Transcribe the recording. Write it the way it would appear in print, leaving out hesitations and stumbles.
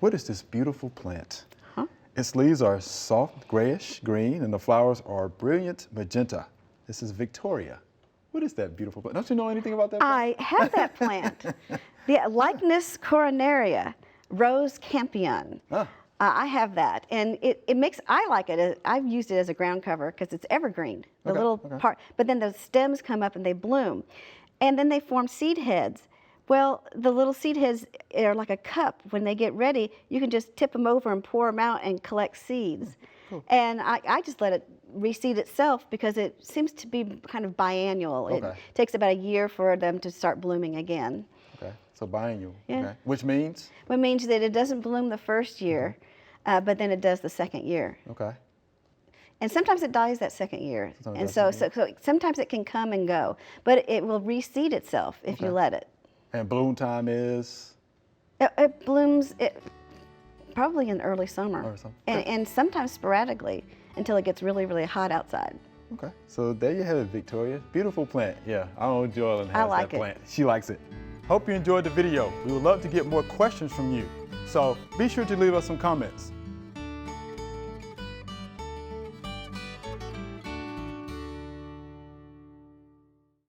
What is this beautiful plant? Huh? Its leaves are soft grayish green and the flowers are brilliant magenta. This is Victoria. What is that beautiful plant? Don't you know anything about that plant? I have that plant. The Lycnus coronaria, Rose Campion. Ah. I have that, and it makes, I like it. I've used it as a ground cover because it's evergreen, the little part, but then the stems come up and they bloom. And then they form seed heads. Well, the little seed heads are like a cup. When they get ready, you can just tip them over and pour them out and collect seeds. Cool. And I just let it reseed itself because it seems to be kind of biannual. Okay. It takes about a year for them to start blooming again. Okay, so biannual. Yeah. Okay. Which means? Which means that it doesn't bloom the first year, but then it does the second year. Okay. And sometimes it dies that second year. Sometimes And it so, does, so sometimes it can come and go, but it will reseed itself if you let it. And bloom time is? It blooms probably in early summer, Early summer. and sometimes sporadically until it gets really, really hot outside. Okay, so there you have it, Victoria. Beautiful plant. Yeah, I know Joellen has like that it. plant. She likes it. Hope you enjoyed the video. We would love to get more questions from you. So be sure to leave us some comments.